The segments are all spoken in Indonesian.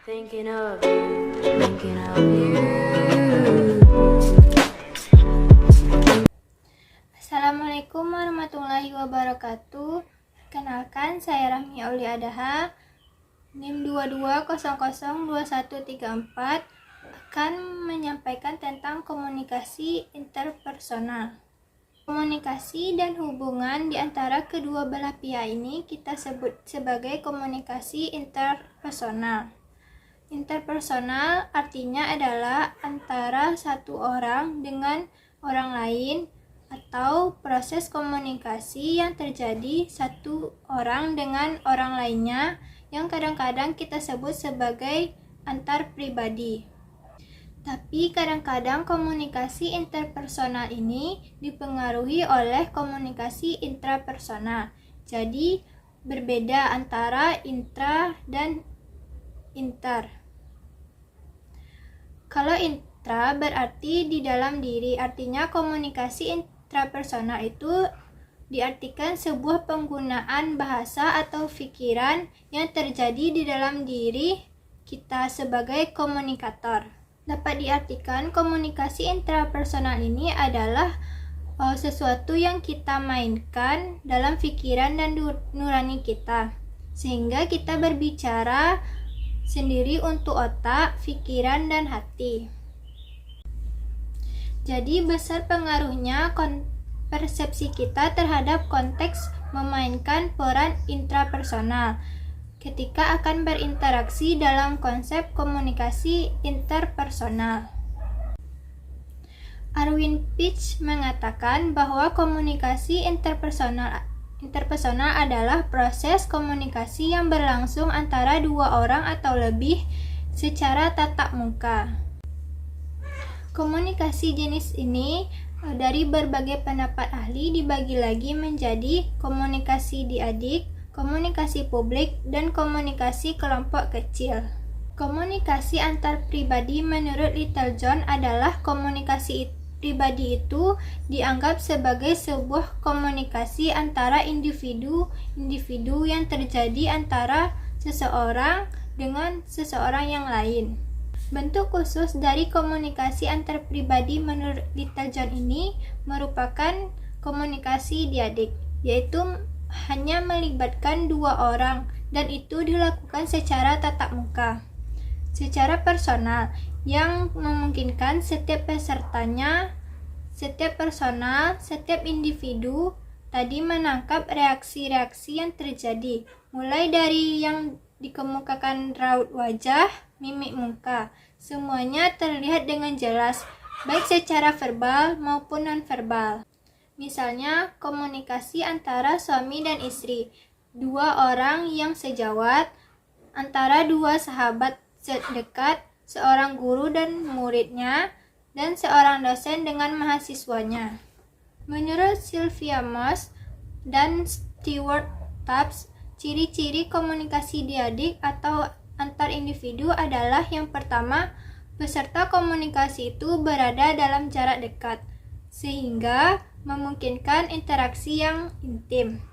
Thinking of you, thinking of you. Assalamualaikum warahmatullahi wabarakatuh. Kenalkan, saya Rahmi Auli Adaha, NIM 22002134, akan menyampaikan tentang komunikasi interpersonal. Komunikasi dan hubungan di antara kedua belah pihak ini kita sebut sebagai komunikasi interpersonal. Interpersonal artinya adalah antara satu orang dengan orang lain atau proses komunikasi yang terjadi satu orang dengan orang lainnya yang kadang-kadang kita sebut sebagai antar pribadi. Tapi kadang-kadang komunikasi interpersonal ini dipengaruhi oleh komunikasi intrapersonal. Jadi berbeda antara intra dan inter. Kalau intra berarti di dalam diri, artinya komunikasi intrapersonal itu diartikan sebuah penggunaan bahasa atau pikiran yang terjadi di dalam diri kita sebagai komunikator. Dapat diartikan komunikasi intrapersonal ini adalah sesuatu yang kita mainkan dalam pikiran dan nurani kita, sehingga kita berbicara sendiri untuk otak, pikiran, dan hati. Jadi besar pengaruhnya persepsi kita terhadap konteks memainkan peran intrapersonal ketika akan berinteraksi dalam konsep komunikasi interpersonal. Arwin Pitch mengatakan bahwa komunikasi interpersonal adalah proses komunikasi yang berlangsung antara dua orang atau lebih secara tatap muka. Komunikasi jenis ini dari berbagai pendapat ahli dibagi lagi menjadi komunikasi diadik, komunikasi publik, dan komunikasi kelompok kecil. Komunikasi antar pribadi menurut Littlejohn adalah komunikasi pribadi itu dianggap sebagai sebuah komunikasi antara individu yang terjadi antara seseorang dengan seseorang yang lain. Bentuk khusus dari komunikasi antar pribadi menurut Littlejohn ini merupakan komunikasi diadik, yaitu hanya melibatkan dua orang dan itu dilakukan secara tatap muka, secara personal, yang memungkinkan setiap pesertanya, setiap personal, setiap individu tadi menangkap reaksi-reaksi yang terjadi, mulai dari yang dikemukakan raut wajah, mimik muka, semuanya terlihat dengan jelas, baik secara verbal maupun non-verbal. Misalnya, komunikasi antara suami dan istri, dua orang yang sejawat, antara dua sahabat dekat, seorang guru dan muridnya, dan seorang dosen dengan mahasiswanya. Menurut Sylvia Moss dan Stewart Tubbs, ciri-ciri komunikasi diadik atau antar individu adalah yang pertama, peserta komunikasi itu berada dalam jarak dekat, sehingga memungkinkan interaksi yang intim.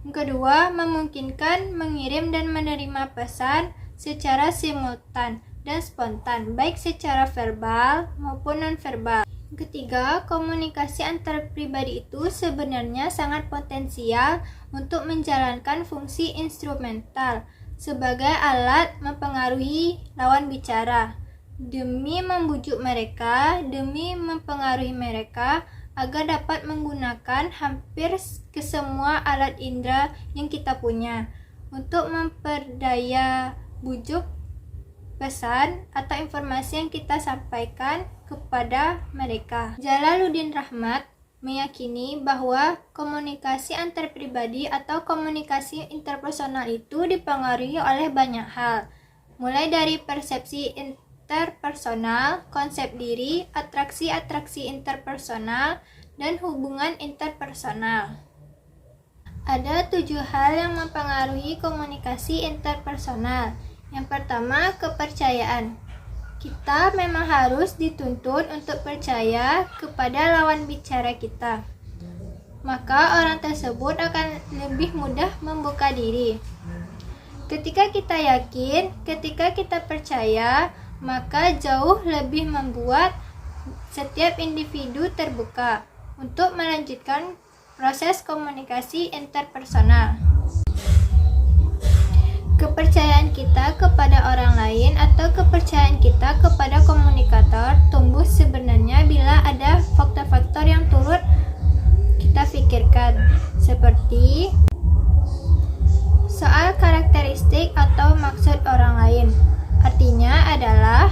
Yang kedua, memungkinkan mengirim dan menerima pesan secara simultan dan spontan, baik secara verbal maupun non-verbal. Yang ketiga, komunikasi antar pribadi itu sebenarnya sangat potensial untuk menjalankan fungsi instrumental sebagai alat mempengaruhi lawan bicara, demi membujuk mereka, demi mempengaruhi mereka agar dapat menggunakan hampir ke semua alat indera yang kita punya untuk memperdaya bujuk pesan atau informasi yang kita sampaikan kepada mereka. Jalaluddin Rahmat meyakini bahwa komunikasi antar pribadi atau komunikasi interpersonal itu dipengaruhi oleh banyak hal, mulai dari persepsi interpersonal, konsep diri, atraksi interpersonal, dan hubungan interpersonal. Ada 7 hal yang mempengaruhi komunikasi interpersonal. Yang pertama, kepercayaan. Kita memang harus dituntut untuk percaya kepada lawan bicara kita. Maka orang tersebut akan lebih mudah membuka diri. Ketika kita yakin, ketika kita percaya, maka jauh lebih membuat setiap individu terbuka untuk melanjutkan proses komunikasi interpersonal. Kepercayaan kita kepada orang lain atau kepercayaan kita kepada komunikator tumbuh sebenarnya bila ada faktor-faktor yang turut kita pikirkan, seperti soal karakteristik atau maksud orang lain. Artinya adalah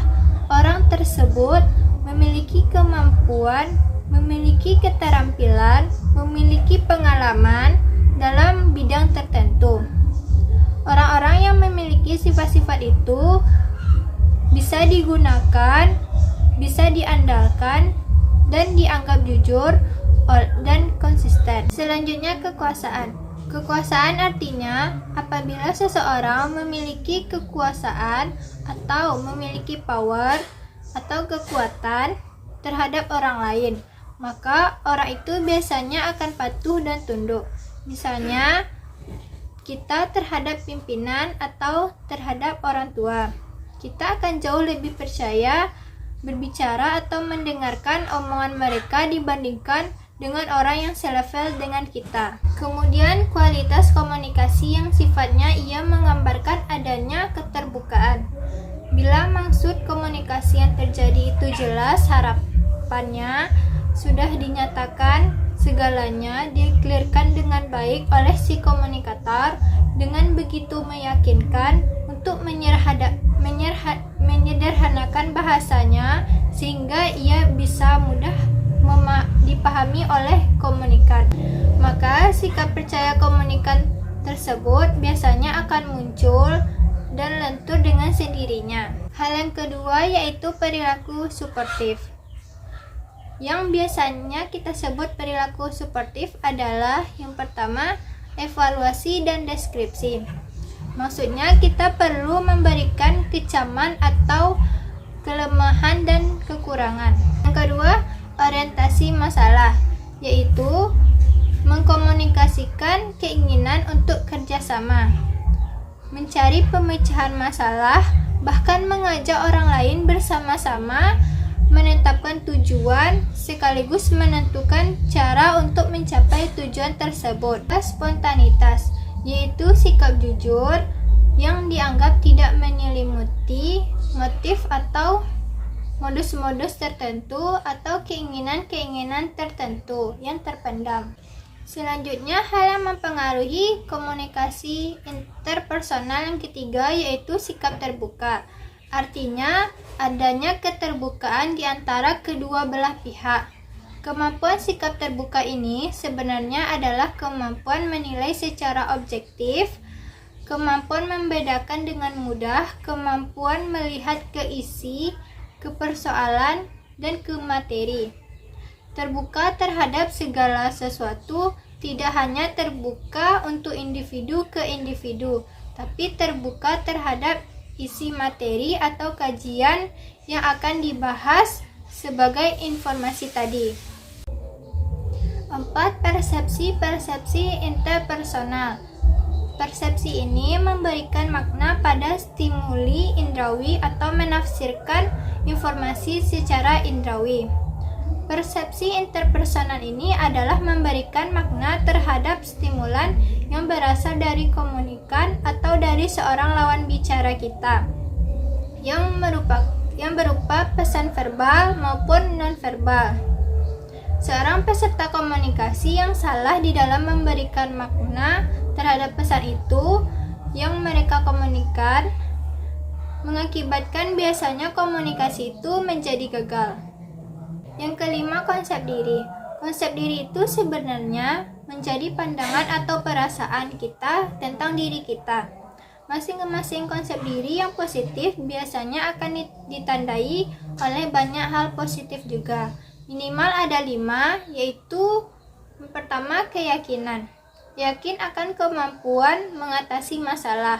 orang tersebut memiliki kemampuan, memiliki keterampilan, memiliki pengalaman dalam bidang tertentu. Orang-orang yang memiliki sifat-sifat itu bisa digunakan, bisa diandalkan, dan dianggap jujur dan konsisten. Selanjutnya, kekuasaan. Kekuasaan artinya apabila seseorang memiliki kekuasaan atau memiliki power atau kekuatan terhadap orang lain, maka orang itu biasanya akan patuh dan tunduk. Misalnya, kita terhadap pimpinan atau terhadap orang tua, kita akan jauh lebih percaya berbicara atau mendengarkan omongan mereka dibandingkan dengan orang yang selevel dengan kita. Kemudian, kualitas komunikasi yang sifatnya ia menggambarkan adanya keterbukaan. Bila maksud komunikasi yang terjadi itu jelas, harapannya sudah dinyatakan segalanya, dikelirkan dengan baik oleh si komunikator, dengan begitu meyakinkan untuk menyederhanakan bahasanya sehingga ia bisa mudah dipahami oleh komunikan. Maka sikap percaya komunikan tersebut biasanya akan muncul dan lentur dengan sendirinya. Hal yang kedua yaitu perilaku suportif. Yang biasanya kita sebut perilaku suportif adalah yang pertama, evaluasi dan deskripsi. Maksudnya kita perlu memberikan kecaman atau kelemahan dan kekurangan. Yang kedua, orientasi masalah, yaitu mengkomunikasikan keinginan untuk kerjasama, mencari pemecahan masalah, bahkan mengajak orang lain bersama-sama menetapkan tujuan sekaligus menentukan cara untuk mencapai tujuan tersebut. Spontanitas, yaitu sikap jujur yang dianggap tidak menyelimuti motif atau modus-modus tertentu atau keinginan-keinginan tertentu yang terpendam. Selanjutnya, hal yang mempengaruhi komunikasi interpersonal yang ketiga yaitu sikap terbuka. Artinya, adanya keterbukaan di antara kedua belah pihak. Kemampuan sikap terbuka ini sebenarnya adalah kemampuan menilai secara objektif, kemampuan membedakan dengan mudah, kemampuan melihat ke isi, ke persoalan, dan ke materi. Terbuka terhadap segala sesuatu, tidak hanya terbuka untuk individu ke individu, tapi terbuka terhadap isi materi atau kajian yang akan dibahas sebagai informasi tadi. 4. Persepsi interpersonal. Persepsi ini memberikan makna pada stimuli indrawi atau menafsirkan informasi secara indrawi. Persepsi interpersonal ini adalah memberikan makna terhadap stimulan yang berasal dari komunikan atau dari seorang lawan bicara kita, yang berupa pesan verbal maupun non-verbal. Seorang peserta komunikasi yang salah di dalam memberikan makna terhadap pesan itu yang mereka komunikan mengakibatkan biasanya komunikasi itu menjadi gagal. Yang kelima, konsep diri. Konsep diri itu sebenarnya menjadi pandangan atau perasaan kita tentang diri kita. Masing-masing konsep diri yang positif biasanya akan ditandai oleh banyak hal positif juga. Minimal ada 5, yaitu yang pertama, keyakinan. Yakin akan kemampuan mengatasi masalah.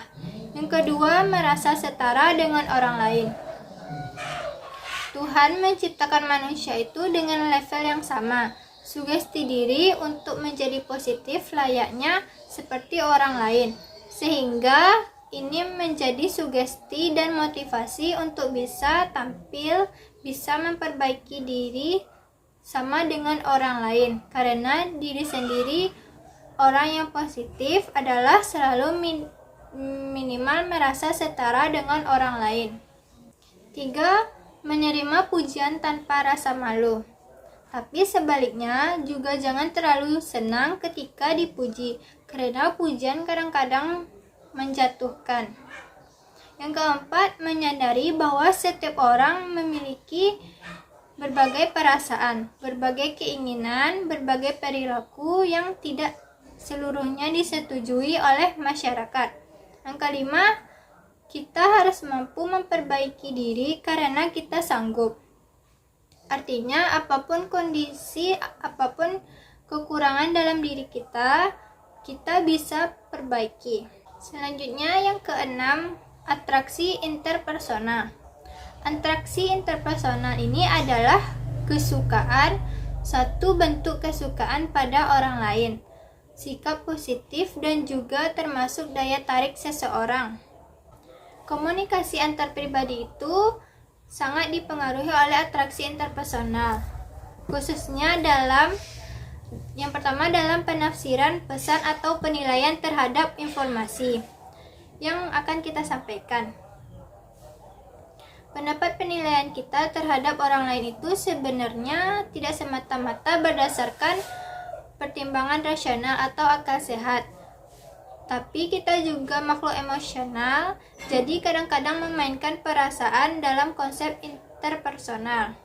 Yang kedua, merasa setara dengan orang lain. Tuhan menciptakan manusia itu dengan level yang sama. Sugesti diri untuk menjadi positif layaknya seperti orang lain. Sehingga ini menjadi sugesti dan motivasi untuk bisa tampil, bisa memperbaiki diri sama dengan orang lain. Karena diri sendiri, orang yang positif adalah selalu minimal merasa setara dengan orang lain. 3. Menerima pujian tanpa rasa malu. Tapi sebaliknya juga jangan terlalu senang ketika dipuji, karena pujian kadang-kadang menjatuhkan. Yang keempat, menyadari bahwa setiap orang memiliki berbagai perasaan, berbagai keinginan, berbagai perilaku yang tidak seluruhnya disetujui oleh masyarakat. Yang kelima, kita harus mampu memperbaiki diri karena kita sanggup. Artinya, apapun kondisi, apapun kekurangan dalam diri kita bisa perbaiki. Selanjutnya, yang keenam, atraksi interpersonal. Atraksi interpersonal ini adalah kesukaan, satu bentuk kesukaan pada orang lain, sikap positif, dan juga termasuk daya tarik seseorang. Komunikasi antar pribadi itu sangat dipengaruhi oleh atraksi interpersonal, khususnya yang pertama dalam penafsiran pesan atau penilaian terhadap informasi yang akan kita sampaikan. Pendapat penilaian kita terhadap orang lain itu sebenarnya tidak semata-mata berdasarkan pertimbangan rasional atau akal sehat. Tapi kita juga makhluk emosional, jadi kadang-kadang memainkan perasaan dalam konsep interpersonal.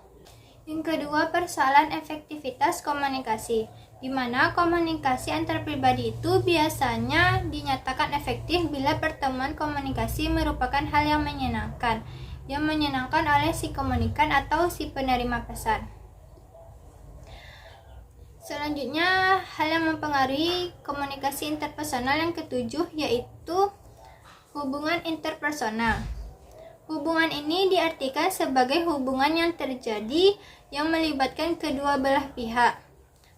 Yang kedua, persoalan efektivitas komunikasi, di mana komunikasi antar pribadi itu biasanya dinyatakan efektif bila pertemuan komunikasi merupakan hal yang menyenangkan oleh si komunikan atau si penerima pesan. Selanjutnya, hal yang mempengaruhi komunikasi interpersonal yang ketujuh yaitu hubungan interpersonal. Hubungan ini diartikan sebagai hubungan yang terjadi yang melibatkan kedua belah pihak.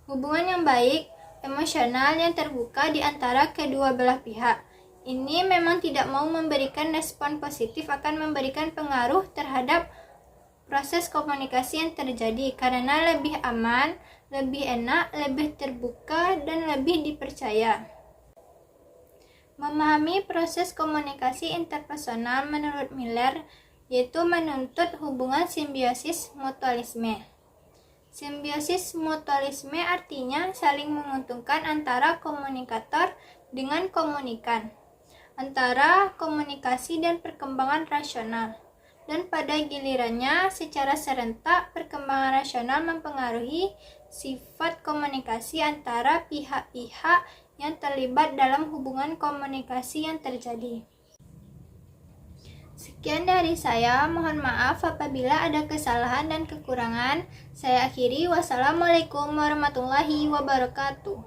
Hubungan yang baik, emosional yang terbuka di antara kedua belah pihak. Ini memang tidak mau memberikan respon positif, akan memberikan pengaruh terhadap proses komunikasi yang terjadi karena lebih aman, lebih enak, lebih terbuka, dan lebih dipercaya. Memahami proses komunikasi interpersonal menurut Miller yaitu menuntut hubungan simbiosis mutualisme. Simbiosis mutualisme artinya saling menguntungkan antara komunikator dengan komunikan, antara komunikasi dan perkembangan rasional. Dan pada gilirannya, secara serentak, perkembangan rasional mempengaruhi sifat komunikasi antara pihak-pihak yang terlibat dalam hubungan komunikasi yang terjadi. Sekian dari saya, mohon maaf apabila ada kesalahan dan kekurangan. Saya akhiri, wassalamualaikum warahmatullahi wabarakatuh.